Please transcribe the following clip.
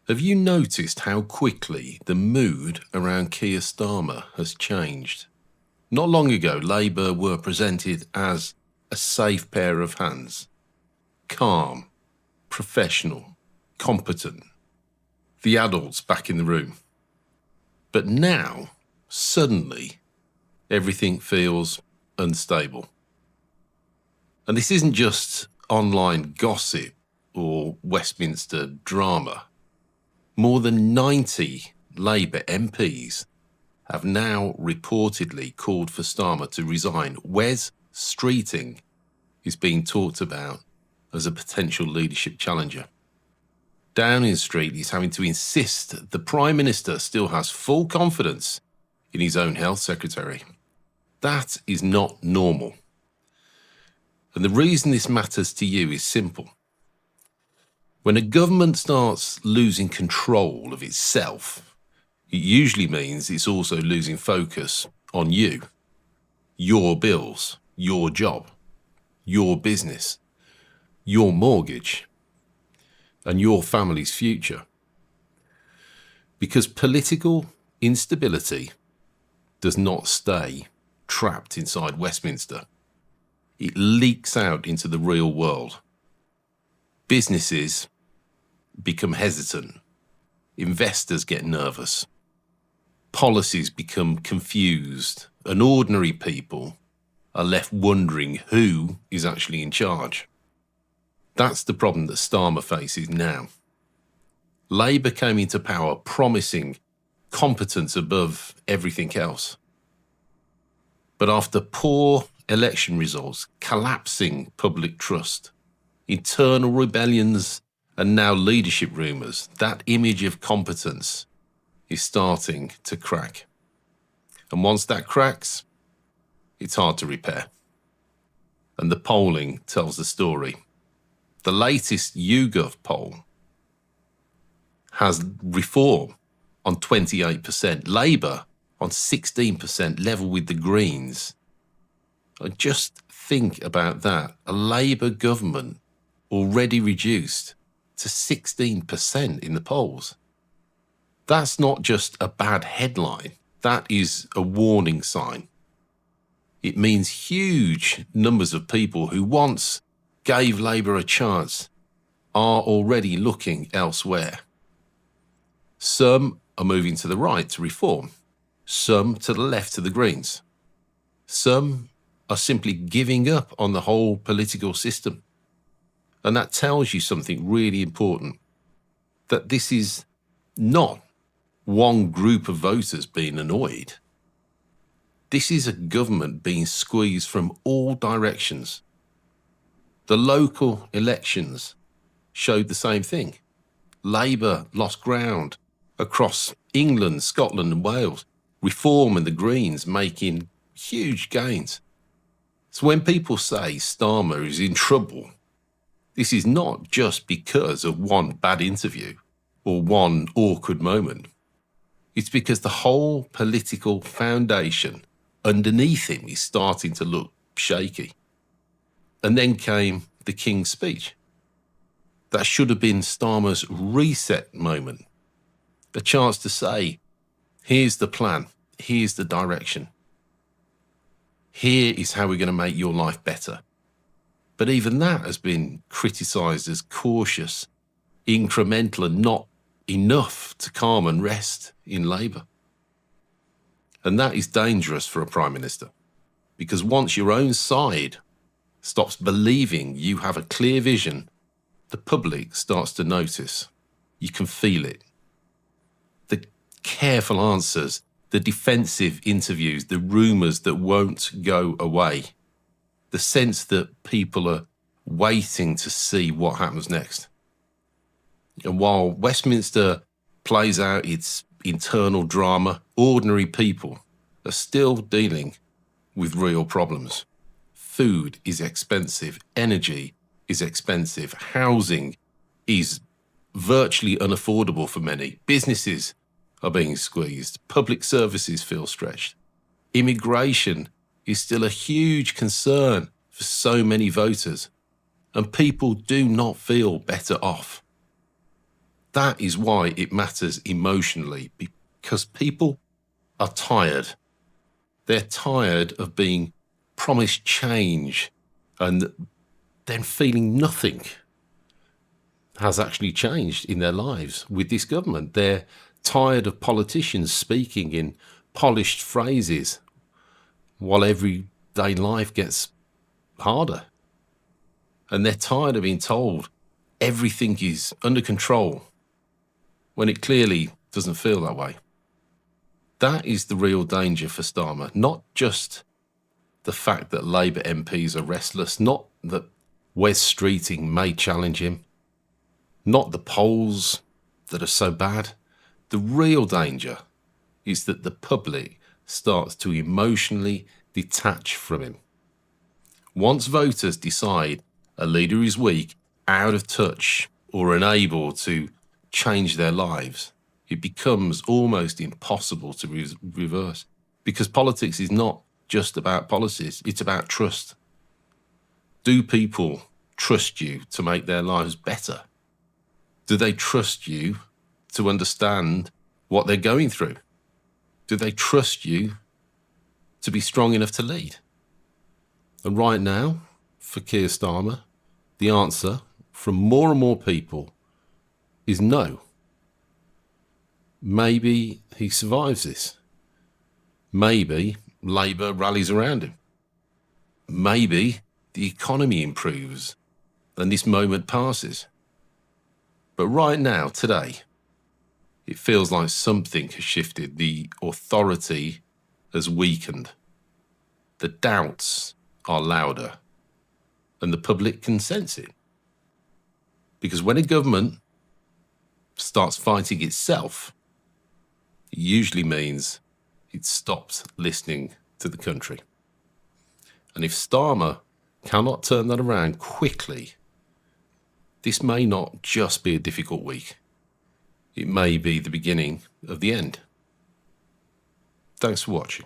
Have you noticed how quickly the mood around Keir Starmer has changed? Not long ago, Labour were presented as a safe pair of hands. Calm, professional, competent. The adults back in the room. But now, suddenly, everything feels unstable. And this isn't just online gossip or Westminster drama. More than 90 Labour MPs have now reportedly called for Starmer to resign. Wes Streeting is being talked about as a potential leadership challenger. Downing Street is having to insist the Prime Minister still has full confidence in his own health secretary. That is not normal. And the reason this matters to you is simple. When a government starts losing control of itself, it usually means it's also losing focus on you, your bills, your job, your business, your mortgage, and your family's future. Because political instability does not stay trapped inside Westminster. It leaks out into the real world. Businesses become hesitant. Investors get nervous. Policies become confused, and ordinary people are left wondering who is actually in charge. That's the problem that Starmer faces now. Labour came into power promising competence above everything else. But after poor election results, collapsing public trust, internal rebellions, and now leadership rumours, that image of competence is starting to crack. And once that cracks, it's hard to repair. And the polling tells the story. The latest YouGov poll has Reform on 28%, Labour on 16%, level with the Greens. And just think about that. A Labour government already reduced to 16% in the polls. That's not just a bad headline. That is a warning sign. It means huge numbers of people who once gave Labour a chance are already looking elsewhere. Some are moving to the right to Reform, some to the left to the Greens. Some are simply giving up on the whole political system. And that tells you something really important, that this is not one group of voters being annoyed. This is a government being squeezed from all directions. The local elections showed the same thing. Labour lost ground across England, Scotland and Wales. Reform and the Greens making huge gains. So when people say Starmer is in trouble, this is not just because of one bad interview or one awkward moment. It's because the whole political foundation underneath him is starting to look shaky. And then came the King's speech. That should have been Starmer's reset moment. The chance to say, here's the plan, here's the direction. Here is how we're going to make your life better. But even that has been criticised as cautious, incremental and not enough to calm and rest in Labour. And that is dangerous for a Prime Minister, because once your own side stops believing you have a clear vision, the public starts to notice. You can feel it. The careful answers, the defensive interviews, the rumours that won't go away, the sense that people are waiting to see what happens next. And while Westminster plays out its internal drama, ordinary people are still dealing with real problems. Food is expensive, energy is expensive, housing is virtually unaffordable for many, businesses are being squeezed, public services feel stretched. Immigration is still a huge concern for so many voters, and people do not feel better off. That is why it matters emotionally, because people are tired. They're tired of being promised change and then feeling nothing has actually changed in their lives with this government. They're tired of politicians speaking in polished phrases while everyday life gets harder. And they're tired of being told everything is under control when it clearly doesn't feel that way. That is the real danger for Starmer, not just the fact that Labour MPs are restless, not that Wes Streeting may challenge him, not the polls that are so bad. The real danger is that the public starts to emotionally detach from him. Once voters decide a leader is weak, out of touch, or unable to change their lives, it becomes almost impossible to reverse. Because politics is not just about policies, it's about trust. Do people trust you to make their lives better? Do they trust you to understand what they're going through? Do they trust you to be strong enough to lead? And right now, for Keir Starmer, the answer from more and more people is no. Maybe he survives this. Maybe Labour rallies around him. Maybe the economy improves and this moment passes. But right now, today, it feels like something has shifted. The authority has weakened. The doubts are louder, and the public can sense it. Because when a government starts fighting itself, it usually means it stopped listening to the country. And if Starmer cannot turn that around quickly, this may not just be a difficult week. It may be the beginning of the end. Thanks for watching.